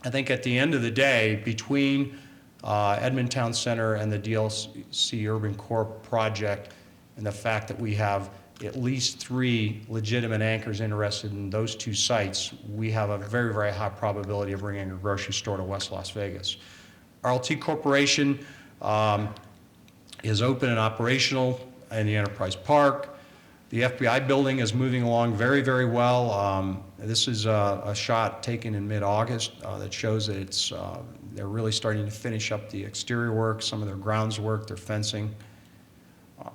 I think at the end of the day, between Edmond Town Center and the DLC Urban Core project, and the fact that we have at least 3 legitimate anchors interested in those 2 sites, we have a very, very high probability of bringing a grocery store to West Las Vegas. RLT Corporation is open and operational in the Enterprise Park. The FBI building is moving along very, very well. This is a shot taken in mid-August that shows that they're really starting to finish up the exterior work, some of their grounds work, their fencing.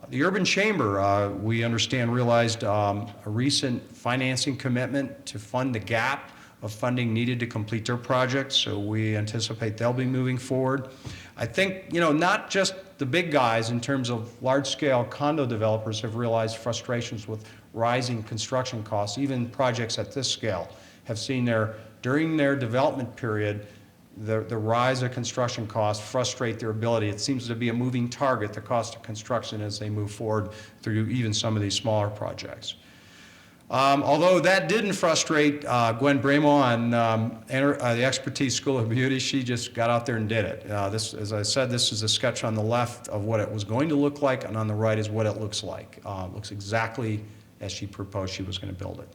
The Urban Chamber, we understand, realized a recent financing commitment to fund the gap of funding needed to complete their project, so we anticipate they'll be moving forward. I think, not just the big guys in terms of large-scale condo developers have realized frustrations with rising construction costs. Even projects at this scale have seen during their development period, the rise of construction costs frustrate their ability. It seems to be a moving target, the cost of construction, as they move forward through even some of these smaller projects. Although that didn't frustrate Gwen Bremont on the Expertise School of Beauty, she just got out there and did it. As I said, this is a sketch on the left of what it was going to look like, and on the right is what it looks like. It looks exactly as she proposed she was going to build it.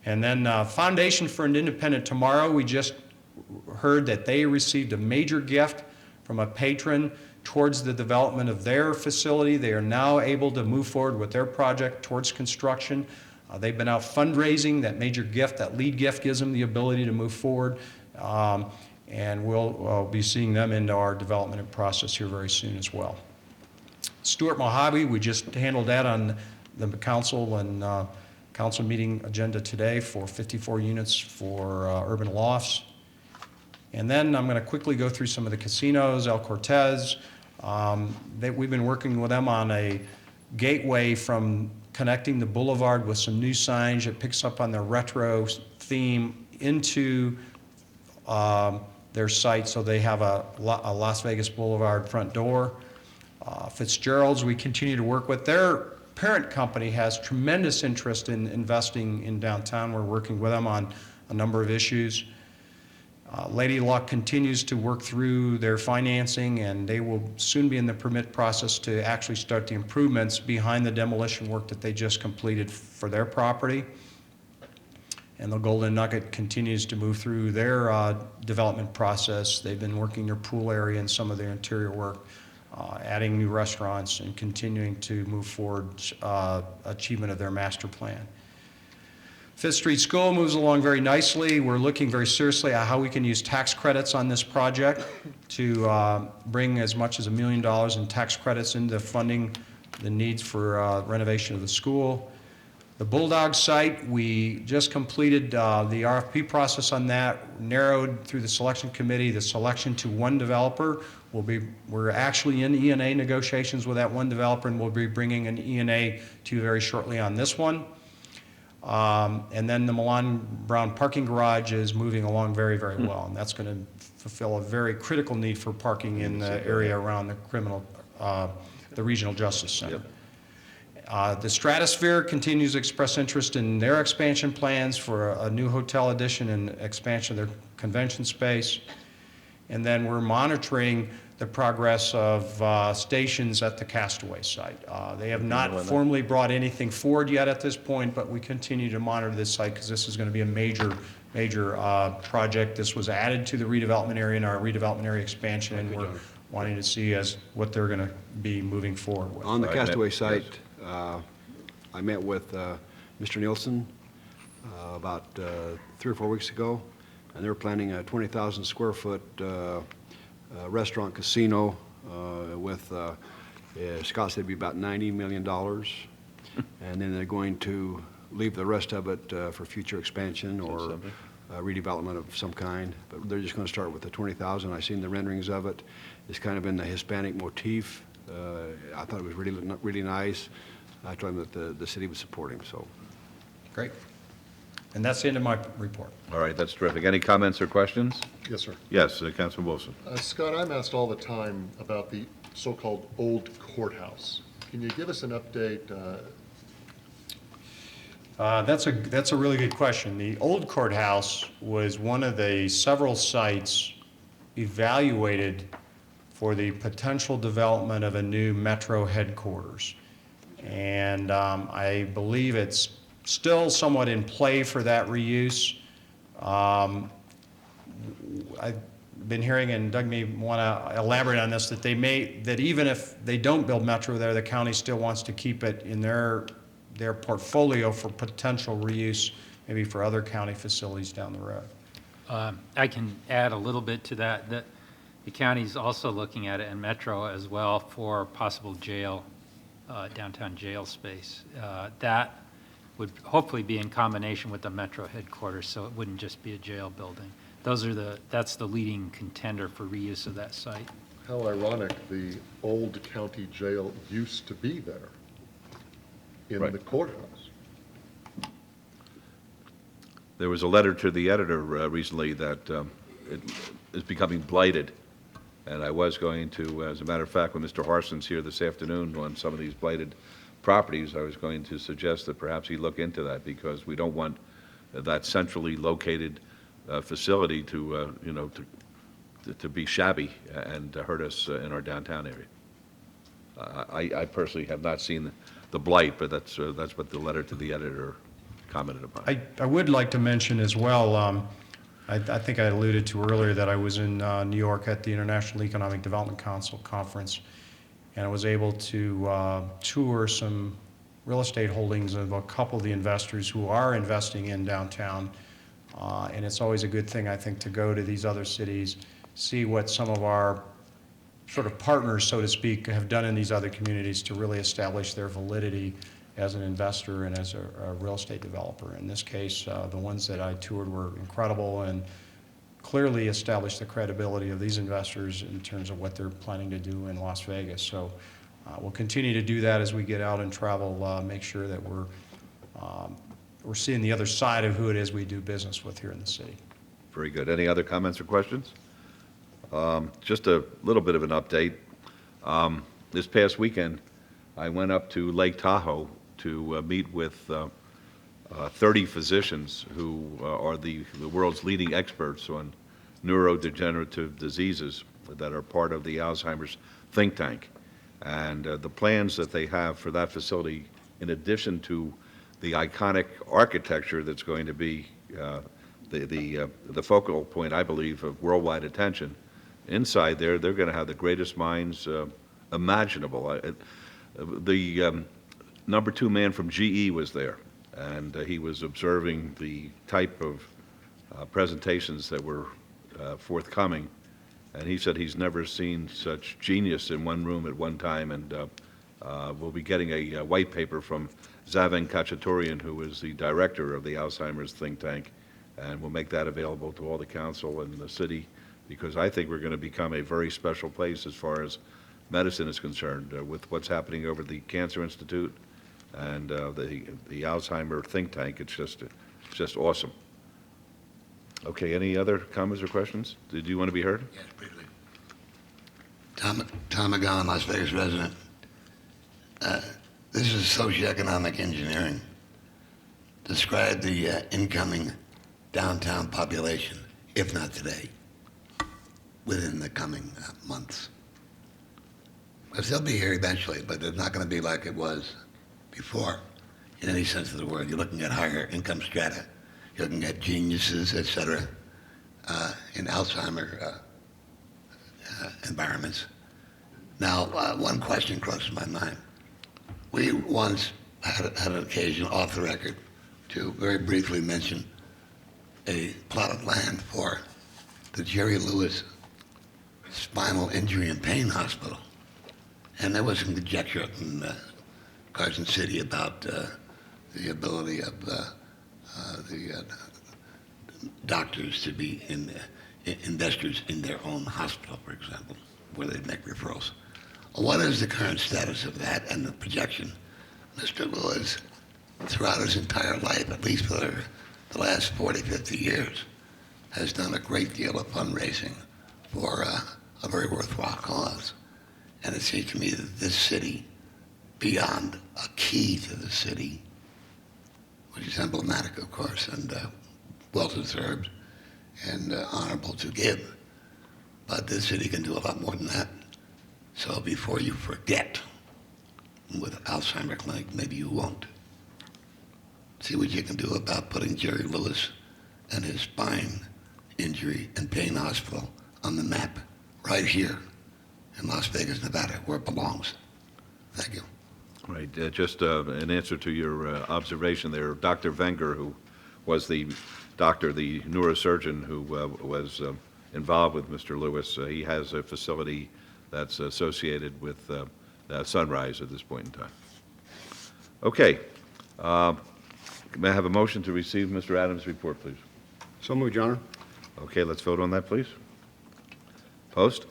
And then Foundation for an Independent Tomorrow, we just heard that they received a major gift from a patron towards the development of their facility. They are now able to move forward with their project towards construction. They've been out fundraising. That major gift, that lead gift, gives them the ability to move forward. And we'll be seeing them into our development process here very soon as well. Stuart Mojave, we just handled that on the council and council meeting agenda today for 54 units for urban lofts. And then I'm going to quickly go through some of the casinos. El Cortez, we've been working with them on a gateway from connecting the boulevard with some new signage that picks up on their retro theme into their site, so they have a Las Vegas Boulevard front door. Fitzgerald's, we continue to work with. Their parent company has tremendous interest in investing in downtown. We're working with them on a number of issues. Lady Luck continues to work through their financing, and they will soon be in the permit process to actually start the improvements behind the demolition work that they just completed for their property. And the Golden Nugget continues to move through their development process. They've been working their pool area and some of their interior work, adding new restaurants and continuing to move forward achievement of their master plan. Fifth Street School moves along very nicely. We're looking very seriously at how we can use tax credits on this project to bring as much as $1 million in tax credits into funding the needs for renovation of the school. The Bulldog site, we just completed the RFP process on that, narrowed through the selection committee, the selection to one developer. We're actually in E&A negotiations with that one developer, and we'll be bringing an E&A to you very shortly on this one. And then the Milan Brown parking garage is moving along very, very well, and that's going to fulfill a very critical need for parking in the area around the Regional Justice Center. The Stratosphere continues to express interest in their expansion plans for a new hotel addition and expansion of their convention space. And then we're monitoring the progress of stations at the Castaway site. They have not formally brought anything forward yet at this point, but we continue to monitor this site because this is going to be a major project. This was added to the redevelopment area in our redevelopment area expansion, and we're wanting to see what they're going to be moving forward with. On the Castaway site, I met with Mr. Nielsen about 3 or 4 weeks ago, and they're planning a 20,000 square foot restaurant casino with Scott said it'd be about $90 million, and then they're going to leave the rest of it for future expansion or redevelopment of some kind. But they're just going to start with the 20,000. I've seen the renderings of it. It's kind of in the Hispanic motif. I thought it was really nice. I told him that the city was supporting. So great. And that's the end of my report. All right, that's terrific. Any comments or questions? Yes, sir. Yes, Councilman Wilson. Scott, I'm asked all the time about the so-called old courthouse. Can you give us an update? That's a really good question. The old courthouse was one of the several sites evaluated for the potential development of a new metro headquarters. And I believe it's still somewhat in play for that reuse. I've been hearing, and Doug may want to elaborate on this, that even if they don't build metro there, the county still wants to keep it in their portfolio for potential reuse, maybe for other county facilities down the road. I can add a little bit to that. The county's also looking at it in metro as well for possible jail, downtown jail space. That would hopefully be in combination with the Metro headquarters, so it wouldn't just be a jail building. That's the leading contender for reuse of that site. How ironic, the old county jail used to be there in Right. the courthouse. There was a letter to the editor recently that it is becoming blighted, and I was going to, as a matter of fact, when Mr. Harson's here this afternoon on some of these blighted properties, I was going to suggest that perhaps he look into that, because we don't want that centrally located facility to, to be shabby and to hurt us in our downtown area. I personally have not seen the blight, but that's what the letter to the editor commented upon. I would like to mention as well, I think I alluded to earlier that I was in New York at the International Economic Development Council conference, and I was able to tour some real estate holdings of a couple of the investors who are investing in downtown. And it's always a good thing, I think, to go to these other cities, see what some of our sort of partners, so to speak, have done in these other communities to really establish their validity as an investor and as a real estate developer. In this case, the ones that I toured were incredible and clearly established the credibility of these investors in terms of what they're planning to do in Las Vegas. So we'll continue to do that as we get out and travel, make sure that we're seeing the other side of who it is we do business with here in the city. Very good. Any other comments or questions? Just a little bit of an update. This past weekend, I went up to Lake Tahoe to meet with 30 physicians who are the world's leading experts on neurodegenerative diseases that are part of the Alzheimer's think tank. And the plans that they have for that facility, in addition to the iconic architecture that's going to be the focal point, I believe, of worldwide attention, inside there, they're going to have the greatest minds imaginable. The number 2 man from GE was there, and he was observing the type of presentations that were forthcoming, and he said he's never seen such genius in one room at one time, and we'll be getting a white paper from Zaven Kachaturian, who is the director of the Alzheimer's think tank, and we'll make that available to all the council and the city, because I think we're going to become a very special place as far as medicine is concerned, with what's happening over the Cancer Institute and the Alzheimer think tank. It's just awesome. Okay, any other comments or questions? Did you want to be heard? Yes, briefly. Tom McGowan, Las Vegas resident. This is socioeconomic engineering. Describe the incoming downtown population, if not today, within the coming months. Because they'll be here eventually, but it's not going to be like it was before, in any sense of the word. You're looking at higher income strata. You're looking at geniuses, et cetera, in Alzheimer environments. Now, one question crosses my mind. We once had an occasion off the record to very briefly mention a plot of land for the Jerry Lewis Spinal Injury and Pain Hospital. And there was some conjecture in Carson City about the ability of the doctors to be investors in their own hospital, for example, where they make referrals. What is the current status of that and the projection? Mr. Lewis, throughout his entire life, at least for the last 40, 50 years, has done a great deal of fundraising for a very worthwhile cause. And it seems to me that this city, beyond a key to the city, which is emblematic, of course, and well-deserved and honorable to give, but this city can do a lot more than that. So before you forget, with Alzheimer Clinic, maybe you won't. See what you can do about putting Jerry Lewis and his spine injury and pain hospital on the map right here in Las Vegas, Nevada, where it belongs. Thank you. Right. Just an answer to your observation there, Dr. Wenger, who was the doctor, the neurosurgeon who was involved with Mr. Lewis, he has a facility that's associated with Sunrise at this point in time. Okay. May I have a motion to receive Mr. Adams' report, please? So moved, Your Honor. Okay, let's vote on that, please. Post.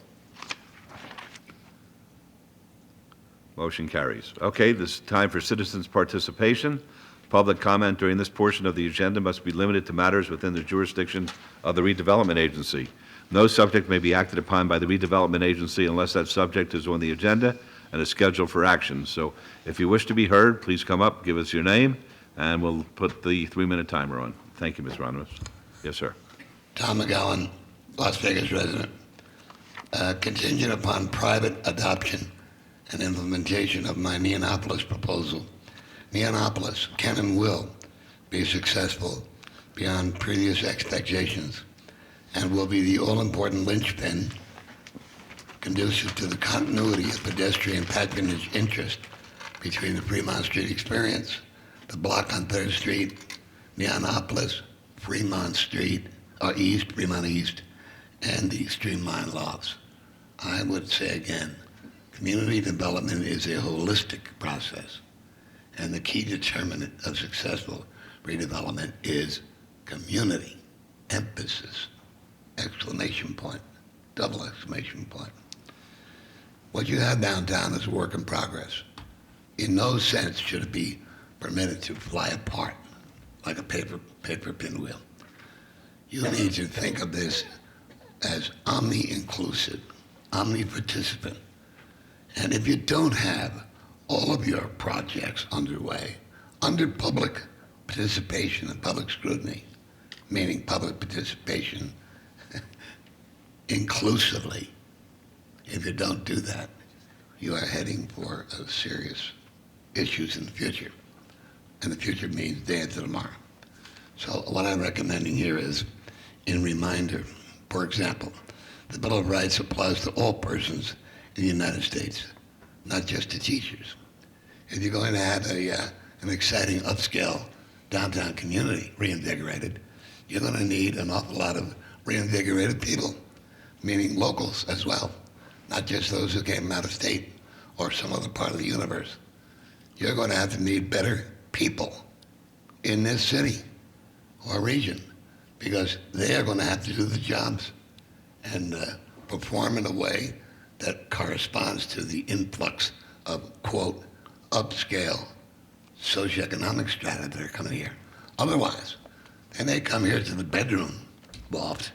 Motion carries. Okay, this is time for citizens' participation. Public comment during this portion of the agenda must be limited to matters within the jurisdiction of the redevelopment agency. No subject may be acted upon by the redevelopment agency unless that subject is on the agenda and is scheduled for action. So if you wish to be heard, please come up, give us your name, and we'll put the 3-minute timer on. Thank you, Ms. Ronimus. Yes, sir. Tom McGowan, Las Vegas resident. Contingent upon private adoption and implementation of my Neonopolis proposal, Neonopolis can and will be successful beyond previous expectations and will be the all-important linchpin conducive to the continuity of pedestrian patronage interest between the Fremont Street experience, the block on 3rd Street, Neonopolis, Fremont Street, East, Fremont East, and the Streamline Lofts. I would say again, community development is a holistic process, and the key determinant of successful redevelopment is community, emphasis, exclamation point, double exclamation point. What you have downtown is a work in progress. In no sense should it be permitted to fly apart like a paper pinwheel. You need to think of this as omni-inclusive, omni-participant. And if you don't have all of your projects underway under public participation and public scrutiny, meaning public participation inclusively, if you don't do that, you are heading for serious issues in the future. And the future means day after tomorrow. So what I'm recommending here is, in reminder, for example, the Bill of Rights applies to all persons in the United States, not just to teachers. If you're going to have an exciting upscale downtown community reinvigorated, you're going to need an awful lot of reinvigorated people, meaning locals as well, not just those who came out of state or some other part of the universe. You're going to have to need better people in this city or region because they are going to have to do the jobs and perform in a way that corresponds to the influx of, quote, upscale socioeconomic strata that are coming here. Otherwise, they may come here to the bedroom loft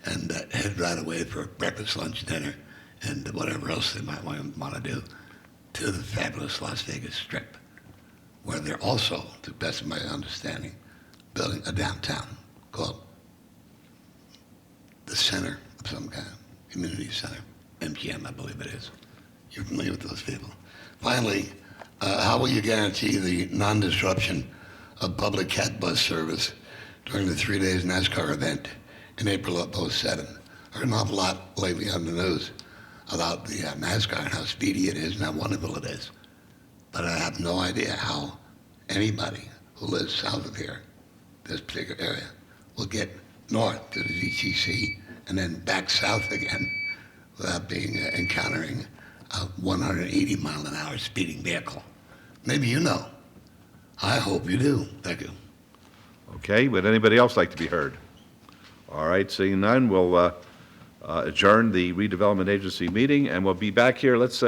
and head right away for breakfast, lunch, dinner, and whatever else they might want to do to the fabulous Las Vegas Strip, where they're also, to the best of my understanding, building a downtown called the center of some kind, community center, MGM, I believe it is. You're familiar with those people. Finally, how will you guarantee the non-disruption of public cat bus service during the 3 days NASCAR event in April of '07? I heard an awful lot lately on the news about the NASCAR and how speedy it is and how wonderful it is. But I have no idea how anybody who lives south of here, this particular area, will get north to the DTC and then back south again without encountering a 180 mile an hour speeding vehicle. Maybe you know. I hope you do. Thank you. Okay, would anybody else like to be heard? All right, seeing none, we'll adjourn the redevelopment agency meeting, and we'll be back here, let's say,